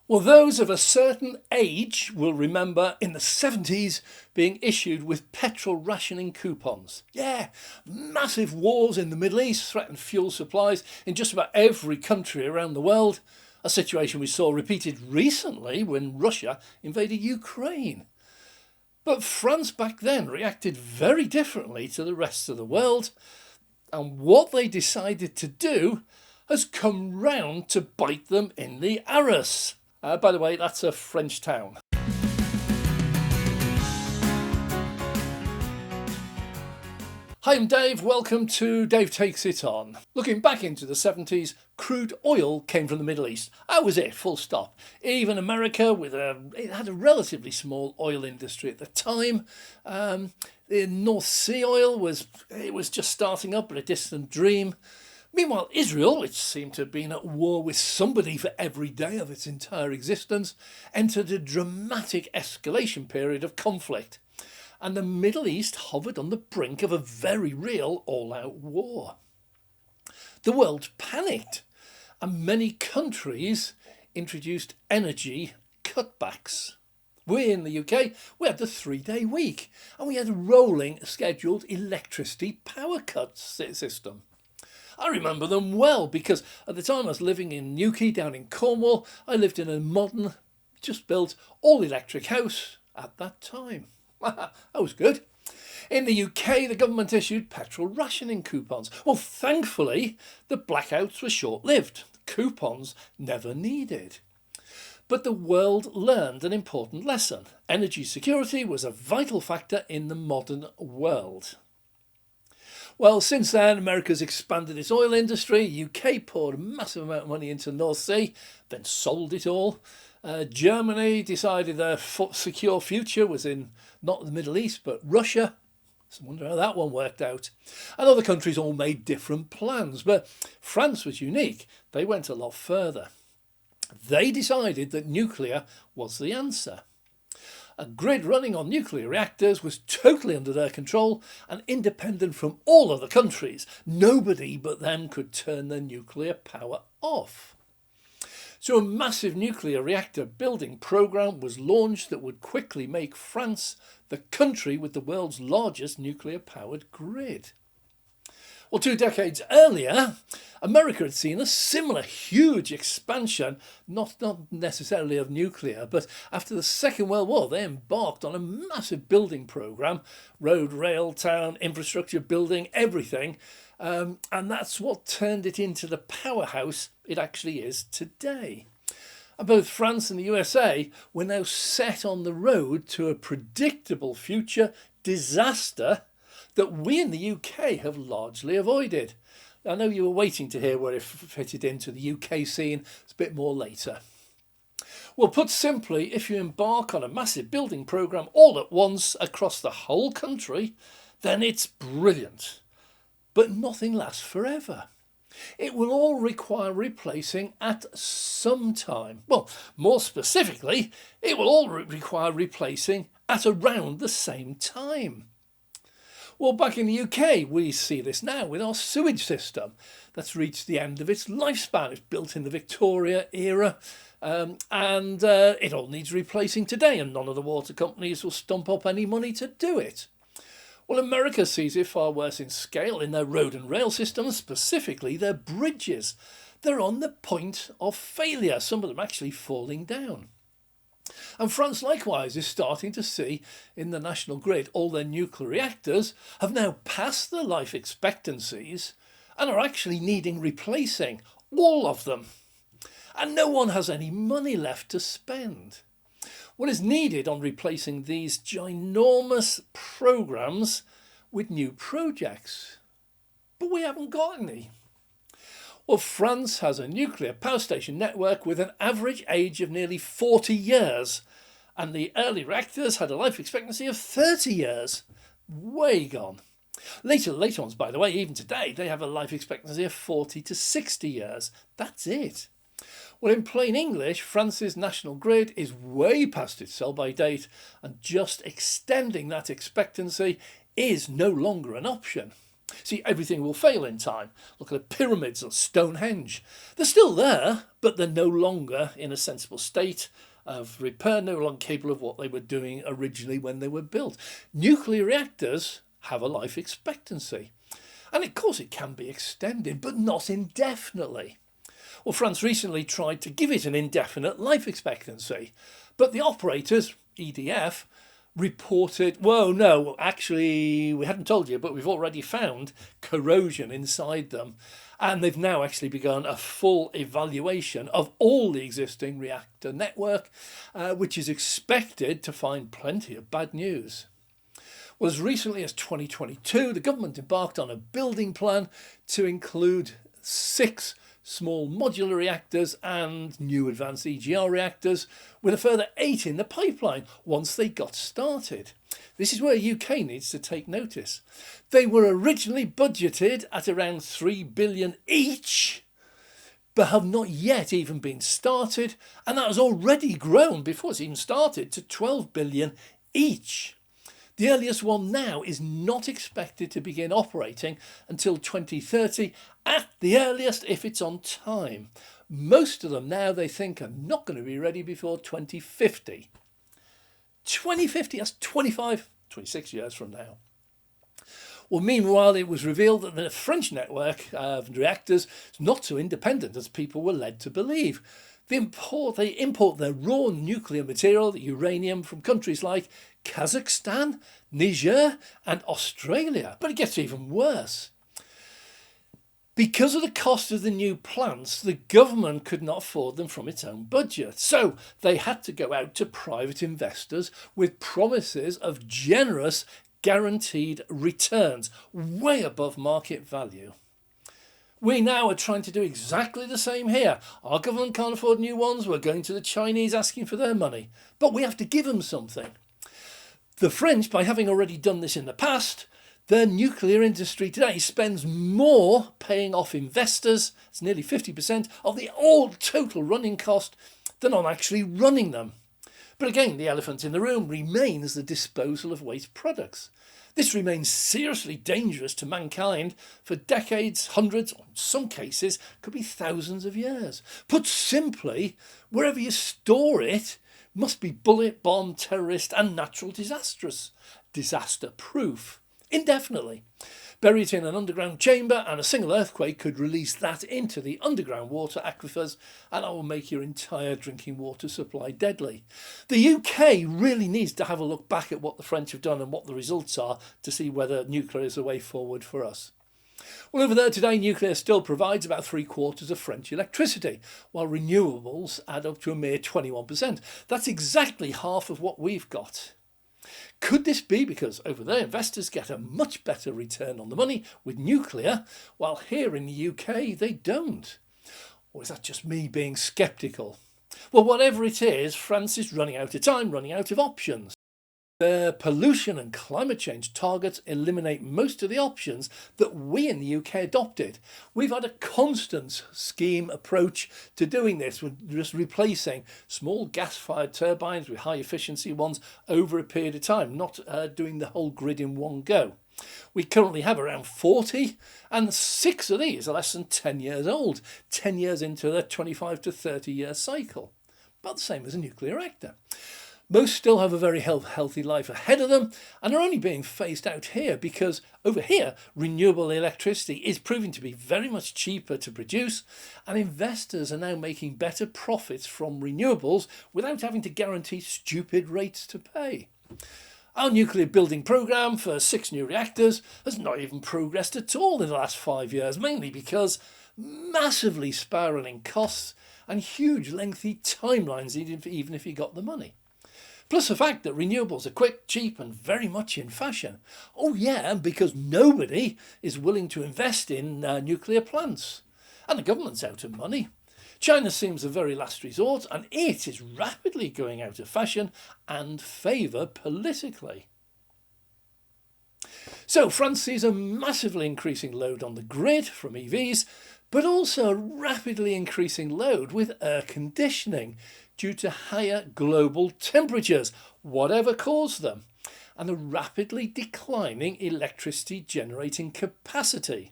Well, those of a certain age will remember in the 70s being issued with petrol rationing coupons. Yeah, massive wars in the Middle East threatened fuel supplies in just about every country around the world, a situation we saw repeated recently when Russia invaded Ukraine. But France back then reacted very differently to the rest of the world, and what they decided to do has come round to bite them in the arse. By the way, that's a French town. Hi, I'm Dave. Welcome to Dave Takes It On. Looking back into the 70s, crude oil came from the Middle East. That was it, full stop. Even America, it had a relatively small oil industry at the time. The North Sea oil was just starting up, but a distant dream. Meanwhile, Israel, which seemed to have been at war with somebody for every day of its entire existence, entered a dramatic escalation period of conflict. And the Middle East hovered on the brink of a very real all-out war. The world panicked, and many countries introduced energy cutbacks. We in the UK, we had the 3-day week, and we had a rolling scheduled electricity power cuts system. I remember them well because at the time I was living in Newquay down in Cornwall. I lived in a modern, just built, all-electric house at that time. That was good. In the UK, the government issued petrol rationing coupons. Well, thankfully, the blackouts were short-lived. Coupons never needed. But the world learned an important lesson. Energy security was a vital factor in the modern world. Well, since then, America's expanded its oil industry. UK poured a massive amount of money into the North Sea, then sold it all. Germany decided their secure future was in not the Middle East, but Russia. I wonder how that one worked out. And other countries all made different plans, but France was unique. They went a lot further. They decided that nuclear was the answer. A grid running on nuclear reactors was totally under their control and independent from all other countries. Nobody but them could turn their nuclear power off. So a massive nuclear reactor building programme was launched that would quickly make France the country with the world's largest nuclear powered grid. Well, 2 decades earlier, America had seen a similar huge expansion, not necessarily of nuclear, but after the Second World War, they embarked on a massive building programme, road, rail, town, infrastructure, building, everything. And that's what turned it into the powerhouse it actually is today. And both France and the USA were now set on the road to a predictable future disaster that we in the UK have largely avoided. I know you were waiting to hear where it fitted into the UK scene. It's a bit more later. Well, put simply, if you embark on a massive building programme all at once across the whole country, then it's brilliant. But nothing lasts forever. It will all require replacing at some time. Well, more specifically, it will all require replacing at around the same time. Well, back in the UK, we see this now with our sewage system that's reached the end of its lifespan. It's built in the Victoria era, and it all needs replacing today, and none of the water companies will stump up any money to do it. Well, America sees it far worse in scale in their road and rail systems, specifically their bridges. They're on the point of failure, some of them actually falling down. And France likewise is starting to see in the national grid all their nuclear reactors have now passed their life expectancies and are actually needing replacing, all of them. And no one has any money left to spend. What is needed on replacing these ginormous programmes with new projects? But we haven't got any. Well, France has a nuclear power station network with an average age of nearly 40 years, and the early reactors had a life expectancy of 30 years. Way gone. Later ones, by the way, even today, they have a life expectancy of 40 to 60 years. That's it. Well, in plain English, France's national grid is way past its sell-by date, and just extending that expectancy is no longer an option. See, everything will fail in time. Look at the pyramids or Stonehenge. They're still there, but they're no longer in a sensible state of repair, no longer capable of what they were doing originally when they were built. Nuclear reactors have a life expectancy. And of course it can be extended, but not indefinitely. Well, France recently tried to give it an indefinite life expectancy, but the operators, EDF, reported, whoa, no, actually, we hadn't told you, but we've already found corrosion inside them. And they've now actually begun a full evaluation of all the existing reactor network, which is expected to find plenty of bad news. Well, as recently as 2022, the government embarked on a building plan to include 6 small modular reactors and new advanced EGR reactors, with a further 8 in the pipeline once they got started. This is where UK needs to take notice. They were originally budgeted at around 3 billion each, but have not yet even been started, and that has already grown before it's even started to 12 billion each. The earliest one now is not expected to begin operating until 2030 at the earliest if it's on time. Most of them now they think are not going to be ready before 2050. 2050, that's 26 years from now. Well, meanwhile, it was revealed that the French network of reactors is not so independent as people were led to believe. They import their raw nuclear material, the uranium, from countries like Kazakhstan, Niger and Australia. But it gets even worse. Because of the cost of the new plants, the government could not afford them from its own budget. So they had to go out to private investors with promises of generous guaranteed returns, way above market value. We now are trying to do exactly the same here. Our government can't afford new ones. We're going to the Chinese asking for their money. But we have to give them something. The French, by having already done this in the past, their nuclear industry today spends more paying off investors, it's nearly 50% of the all total running cost, than on actually running them. But again, the elephant in the room remains the disposal of waste products. This remains seriously dangerous to mankind for decades, hundreds, or in some cases, could be thousands of years. Put simply, wherever you store it must be bullet, bomb, terrorist and natural disaster proof, indefinitely. Bury it in an underground chamber and a single earthquake could release that into the underground water aquifers, and that will make your entire drinking water supply deadly. The UK really needs to have a look back at what the French have done and what the results are to see whether nuclear is the way forward for us. Well, over there today, nuclear still provides about 3/4 of French electricity, while renewables add up to a mere 21%. That's exactly half of what we've got. Could this be because over there investors get a much better return on the money with nuclear, while here in the UK they don't? Or is that just me being sceptical? Well, whatever it is, France is running out of time, running out of options. Their pollution and climate change targets eliminate most of the options that we in the UK adopted. We've had a constant scheme approach to doing this. We're just replacing small gas-fired turbines with high-efficiency ones over a period of time, not doing the whole grid in one go. We currently have around 40, and 6 of these are less than 10 years old, 10 years into their 25 to 30-year cycle. About the same as a nuclear reactor. Most still have a very healthy life ahead of them and are only being phased out here because over here renewable electricity is proving to be very much cheaper to produce, and investors are now making better profits from renewables without having to guarantee stupid rates to pay. Our nuclear building programme for 6 new reactors has not even progressed at all in the last 5 years, mainly because massively spiralling costs and huge lengthy timelines even if you got the money. Plus the fact that renewables are quick, cheap and very much in fashion. Oh yeah, because nobody is willing to invest in nuclear plants. And the government's out of money. China seems the very last resort, and it is rapidly going out of fashion and favour politically. So France sees a massively increasing load on the grid from EVs, but also a rapidly increasing load with air conditioning due to higher global temperatures, whatever caused them. and a rapidly declining electricity generating capacity.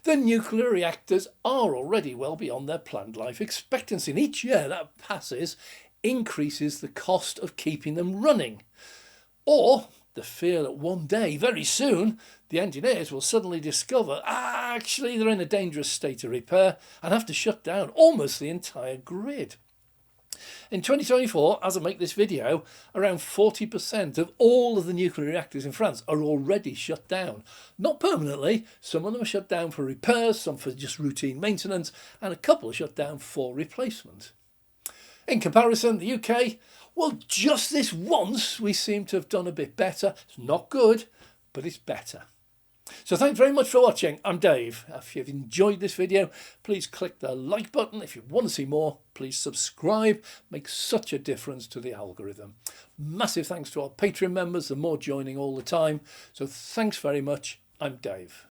The nuclear reactors are already well beyond their planned life expectancy, and each year that passes increases the cost of keeping them running. Or the fear that one day, very soon, the engineers will suddenly discover actually they're in a dangerous state of repair and have to shut down almost the entire grid. In 2024, as I make this video, around 40% of all of the nuclear reactors in France are already shut down. Not permanently, some of them are shut down for repairs, some for just routine maintenance, and a couple are shut down for replacement. In comparison, the UK, well, just this once we seem to have done a bit better. It's not good, but it's better. So thanks very much for watching. I'm Dave. If you've enjoyed this video, please click the like button. If you want to see more, please subscribe. It makes such a difference to the algorithm. Massive thanks to our Patreon members. There are more joining all the time. So thanks very much. I'm Dave.